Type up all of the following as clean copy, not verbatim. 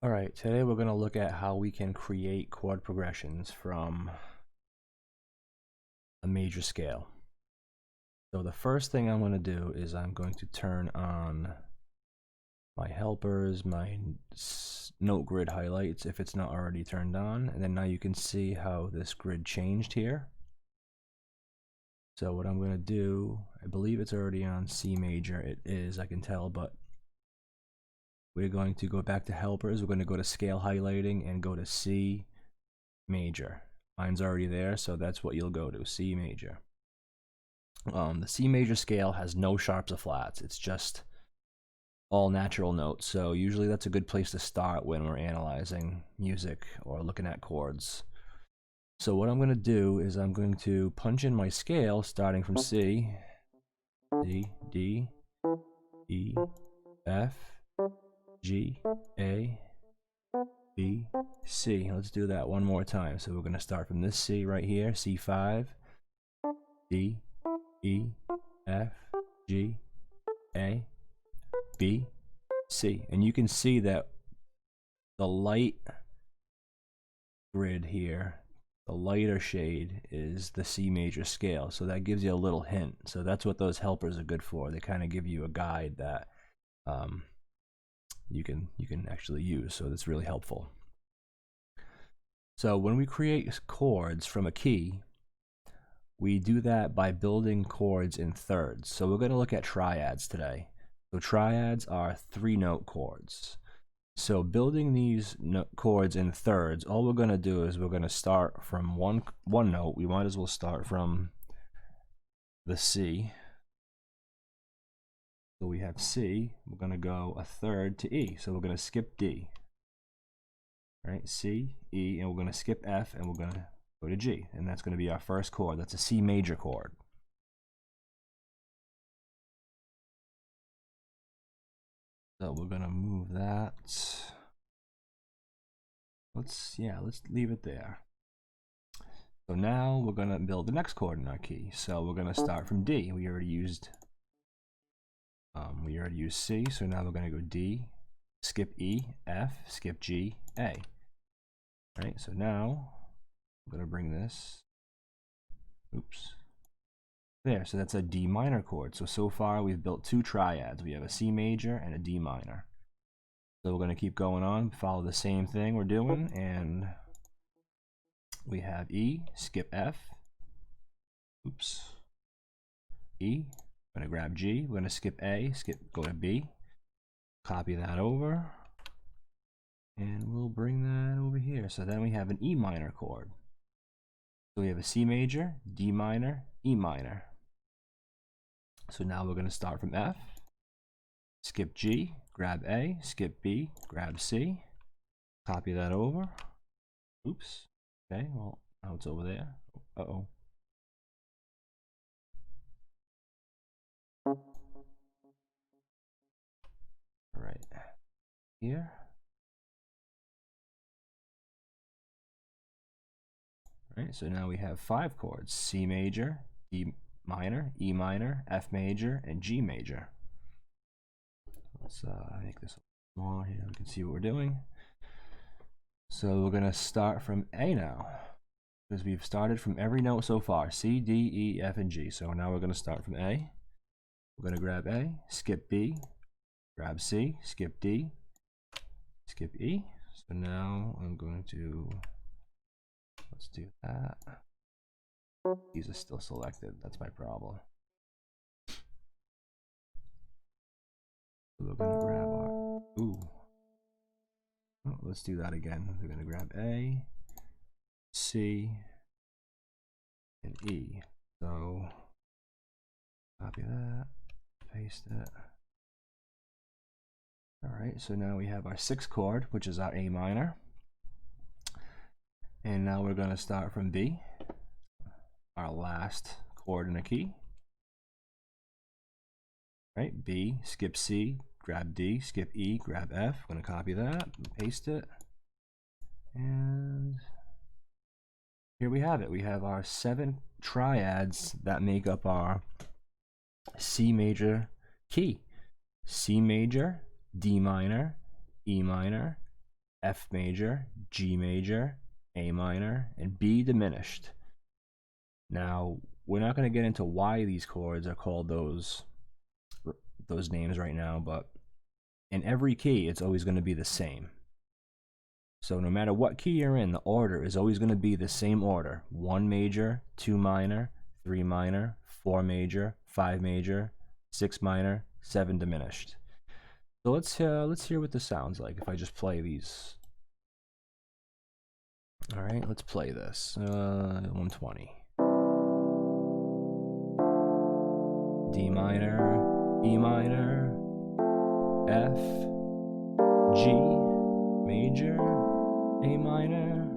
All right, today we're going to look at how we can create chord progressions from a major scale. So the first thing I'm going to do is I'm going to turn on my helpers, my note grid highlights if it's not already turned on, and then now you can see how this grid changed here. So what I'm going to do, I believe it's already on C major. It is, I can tell, but we're going to go back to helpers. We're going to go to scale highlighting and go to C major. Mine's already there, so that's what you'll go to, C major. The C major scale has no sharps or flats. It's just all natural notes. So usually that's a good place to start when we're analyzing music or looking at chords. So what I'm going to do is I'm going to punch in my scale starting from C, D, E, F, G, A, B, C. Let's do that one more time. So we're going to start from this C right here, C5, D, E, F, G, A, B, C. And you can see that the light grid here, the lighter shade is the C major scale. So that gives you a little hint. So that's what those helpers are good for. They kind of give you a guide that you can actually use. So that's really helpful. So when we create chords from a key, we do that by building chords in thirds. So we're going to look at triads today. So triads are 3-note chords. So building these chords in thirds, all we're going to do is we're going to start from one note. We might as well start from the C. So we have C. We're going to go a third to E. So we're going to skip D. All right, C, E, and we're going to skip F, and we're going to go to G. And that's going to be our first chord. That's a C major chord. So we're going to move that. Let's leave it there. So now we're going to build the next chord in our key. So we're going to start from D. We already used C. So now we're going to go D, skip E, F, skip G, A. All right. So now I'm going to bring this. Oops. There. So that's a D minor chord. So far we've built 2 triads. We have a C major and a D minor. So we're going to keep going on, follow the same thing we're doing, and we have E, skip F, oops, E, I'm going to grab G, we're going to skip A, go to B, copy that over, and we'll bring that over here. So then we have an E minor chord. So we have a C major, D minor, E minor. So now we're going to start from F, skip G, grab A, skip B, grab C, copy that over. Oops. Okay, well, now it's over there. Uh-oh. All right. Here. All right, so now we have 5 chords. C major, D minor, E minor, F major, and G major. Let's make this smaller here. We can see what we're doing. So we're going to start from A now, because we've started from every note so far. C, D, E, F, and G. So now we're going to start from A. We're going to grab A, skip B, grab C, skip D, skip E. So now I'm going to, let's do that. These are still selected. That's my problem. So we're going to grab our, oh, let's do that again. We're going to grab A, C, and E. So copy that, paste it. All right, so now we have our 6th chord, which is our A minor. And now we're going to start from B, our last chord in a key. Right, B, skip C, grab D, skip E, grab F. I'm going to copy that and paste it. And here we have it. We have our 7 triads that make up our C major key. C major, D minor, E minor, F major, G major, A minor, and B diminished. Now, we're not going to get into why these chords are called those names right now, but in every key, it's always going to be the same. So no matter what key you're in, the order is always going to be the same order. 1 major, 2 minor, 3 minor, 4 major, 5 major, 6 minor, 7 diminished. So let's hear what this sounds like if I just play these. All right, let's play this. 120. D minor, E minor, F, G major, A minor,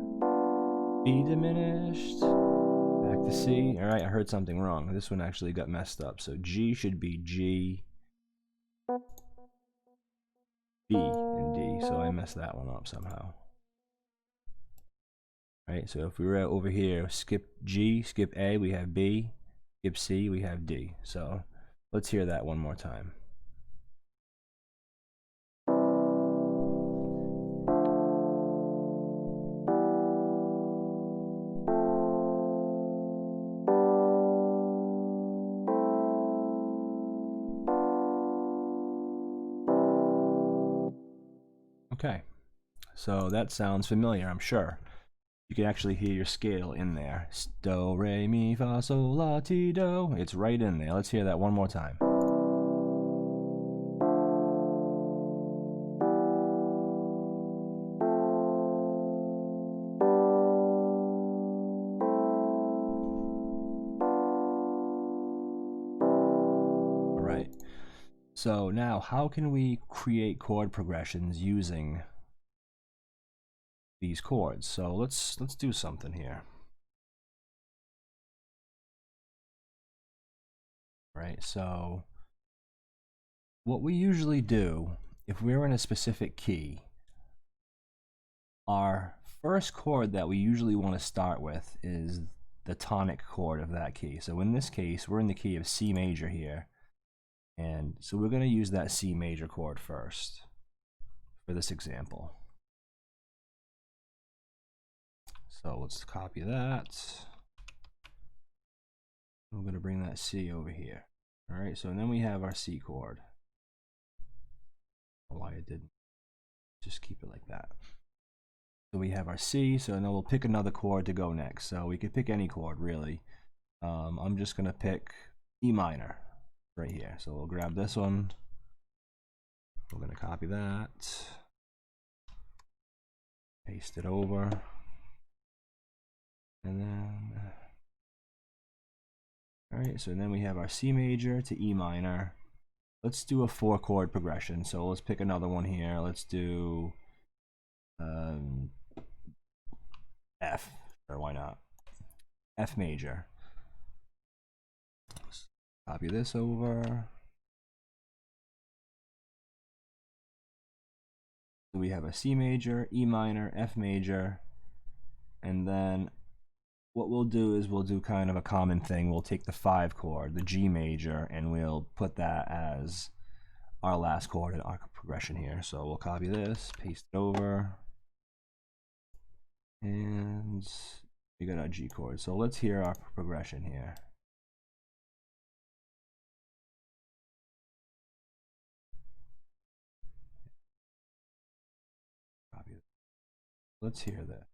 B diminished, back to C. All right, I heard something wrong. This one actually got messed up. So G should be G, B, and D. So I messed that one up somehow. All right, so if we were over here, skip G, skip A, we have B, skip C, we have D. So let's hear that one more time. Okay, so that sounds familiar, I'm sure. You can actually hear your scale in there. Do, re, mi, fa, sol, la, ti, do. It's right in there. Let's hear that one more time. All right. So now, how can we create chord progressions using these chords? So let's do something here. Right, so what we usually do, if we're in a specific key, our first chord that we usually want to start with is the tonic chord of that key. So in this case, we're in the key of C major here. And so we're going to use that C major chord first for this example. So let's copy that. I'm going to bring that C over here. All right, so then we have our C chord. I don't know why it didn't. Just keep it like that. So we have our C, so now we'll pick another chord to go next. So we could pick any chord, really. I'm just going to pick E minor right here. So we'll grab this one. We're going to copy that. Paste it over. And then... all right, so then we have our C major to E minor. Let's do a 4-chord progression. So let's pick another one here. Let's do F, or why not? F major. Let's copy this over. So we have a C major, E minor, F major, and then what we'll do is we'll do kind of a common thing. We'll take the 5 chord, the G major, and we'll put that as our last chord in our progression here. So we'll copy this, paste it over, and we got our G chord. So let's hear our progression here. Copy it. Let's hear this.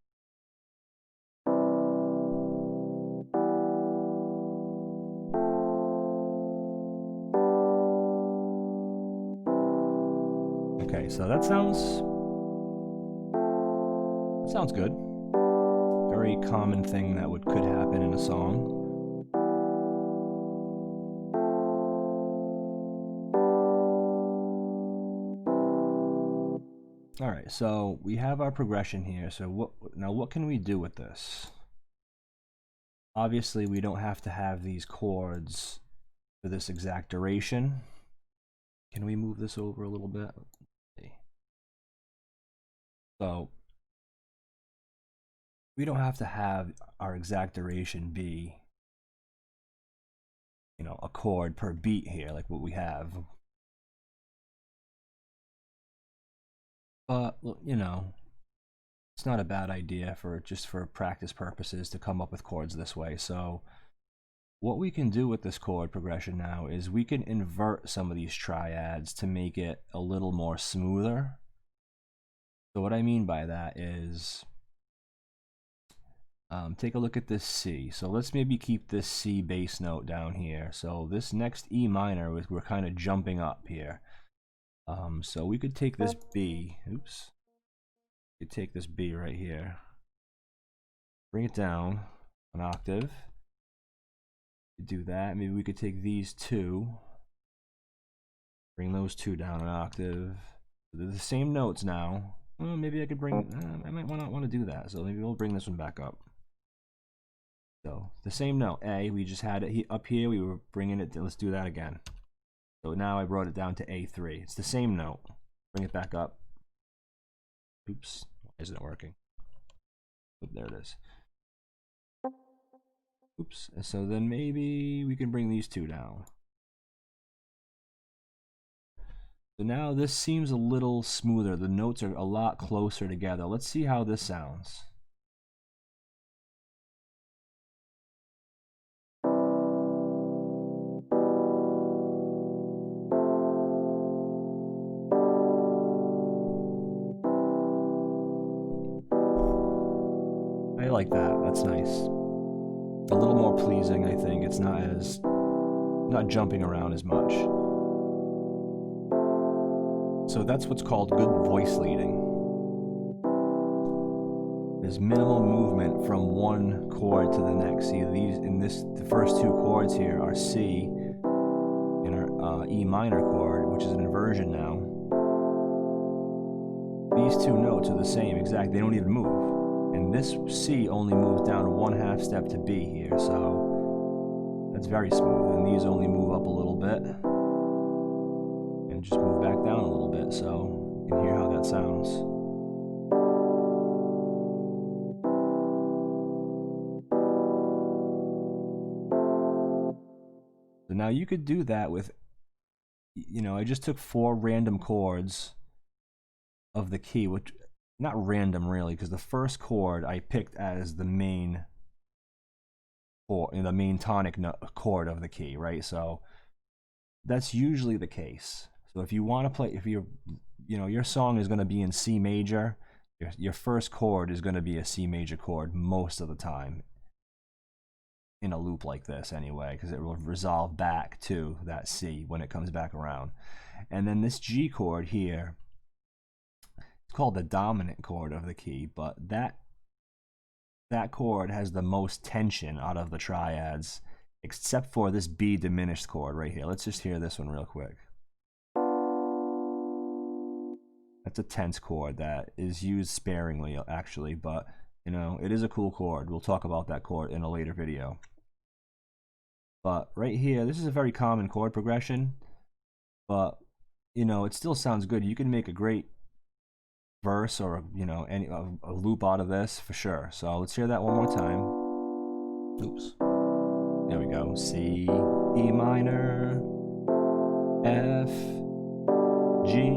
Okay, so that sounds good. Very common thing that could happen in a song. All right, so we have our progression here. So what can we do with this? Obviously, we don't have to have these chords for this exact duration. Can we move this over a little bit? So we don't have to have our exact duration be, you know, a chord per beat here, like what we have. But, you know, it's not a bad idea for just for practice purposes to come up with chords this way. So what we can do with this chord progression now is we can invert some of these triads to make it a little more smoother. So what I mean by that is, take a look at this C. So let's maybe keep this C bass note down here. So this next E minor, we're kind of jumping up here. So we could take this B, oops, we could take this B right here, bring it down an octave, do that. Maybe we could take these two, bring those two down an octave. They're the same notes now. Well, maybe I could bring, I might not want to do that, so maybe we'll bring this one back up. So the same note, A, we just had it up here, we were bringing it, let's do that again. So now I brought it down to A3. It's the same note. Bring it back up. Oops, why isn't it working? Oh, there it is. Oops, so then maybe we can bring these two down. So now this seems a little smoother. The notes are a lot closer together. Let's see how this sounds. I like that. That's nice. A little more pleasing, I think. It's not jumping around as much. So that's what's called good voice leading. There's minimal movement from one chord to the next. See, the first two chords here are C and our E minor chord, which is an inversion now. These two notes are the same, exact. They don't even move. And this C only moves down 1/2 step to B here, so that's very smooth. And these only move up a little bit and just move back down a little bit, so you can hear how that sounds. So now you could do that with, you know, I just took 4 random chords of the key, which, not random really, because the first chord I picked as the main chord, the main tonic chord of the key, right? So that's usually the case. So if you want to play, if you're, you know, your song is going to be in C major, your first chord is going to be a C major chord most of the time in a loop like this anyway, because it will resolve back to that C when it comes back around. And then this G chord here, it's called the dominant chord of the key, but that chord has the most tension out of the triads, except for this B diminished chord right here. Let's just hear this one real quick. That's a tense chord that is used sparingly, actually, but, you know, it is a cool chord. We'll talk about that chord in a later video. But right here, this is a very common chord progression, but, you know, it still sounds good. You can make a great verse or, you know, a loop out of this for sure. So let's hear that one more time. Oops. There we go. C, E minor, F, G.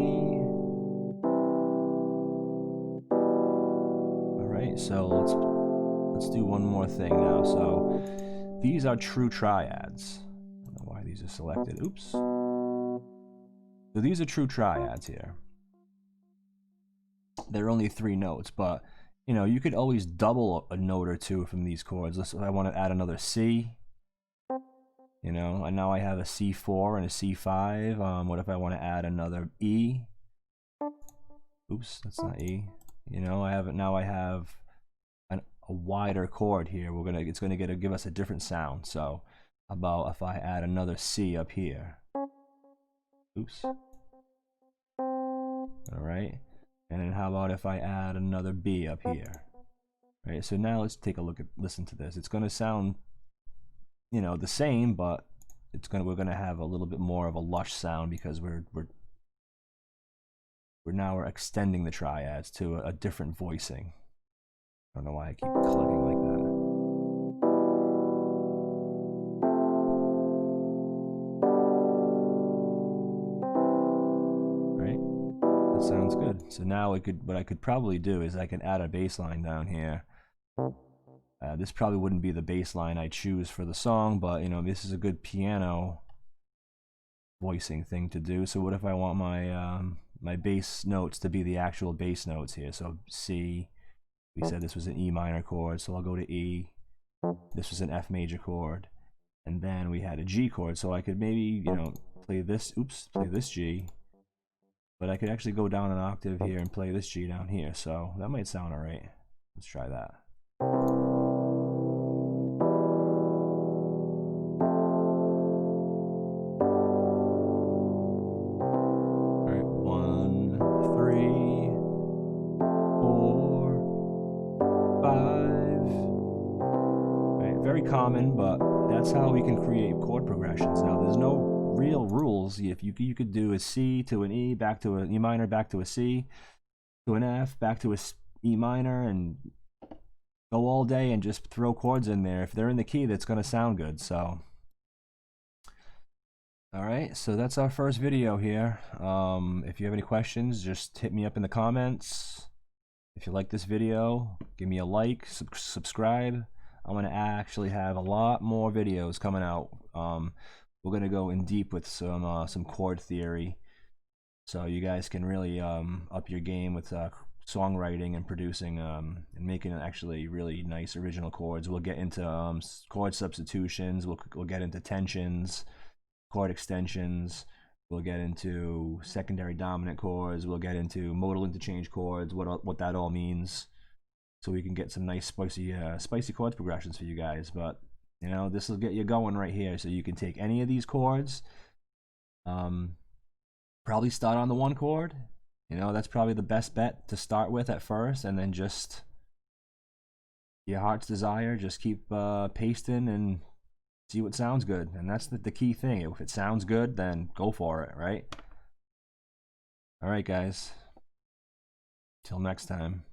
All right, so let's do one more thing now. So these are true triads. I don't know why these are selected. Oops. So these are true triads here. They're only 3 notes, but, you know, you could always double a note or two from these chords. Let's, I want to add another C, you know, and now I have a C4 and a C5. What if I want to add another E? Oops, that's not E. You know, now I have a wider chord here. It's gonna give us a different sound. So, about if I add another C up here. Oops. All right. And then how about if I add another B up here? Right, so now let's take a listen to this. It's going to sound, you know, the same, but we're going to have a little bit more of a lush sound because we're extending the triads to a different voicing. I don't know why I keep clicking like that. Right? That sounds good. So now what I could probably do is I can add a bass line down here. This probably wouldn't be the bass line I choose for the song, but you know, this is a good piano voicing thing to do. So what if I want my my bass notes to be the actual bass notes here? So C, we said this was an E minor chord, so I'll go to E. This was an F major chord, and then we had a G chord, so I could maybe, you know, play this, play this G, but I could actually go down an octave here and play this G down here, so that might sound all right. Let's try that. All right, 1, 3, 4, 5. All right, very common, but that's how we can create chord progressions. Now, there's no real rules. If you could do a C to an E, back to an E minor, back to a C, to an F, back to a E minor, and go all day and just throw chords in there. If they're in the key, that's going to sound good. So, all right, so that's our first video here. If you have any questions, just hit me up in the comments. If you like this video, give me a like, subscribe. I'm going to actually have a lot more videos coming out. We're going to go in deep with some chord theory, so you guys can really up your game with songwriting and producing and making actually really nice original chords. We'll get into chord substitutions. We'll get into tensions, chord extensions. We'll get into secondary dominant chords. We'll get into modal interchange chords. What that all means, so we can get some nice spicy chord progressions for you guys. But you know, this will get you going right here, so you can take any of these chords. Probably start on the 1 chord. You know, that's probably the best bet to start with at first, and then just your heart's desire, just keep pasting and see what sounds good. And that's the key thing. If it sounds good, then go for it, right? All right, guys. Till next time.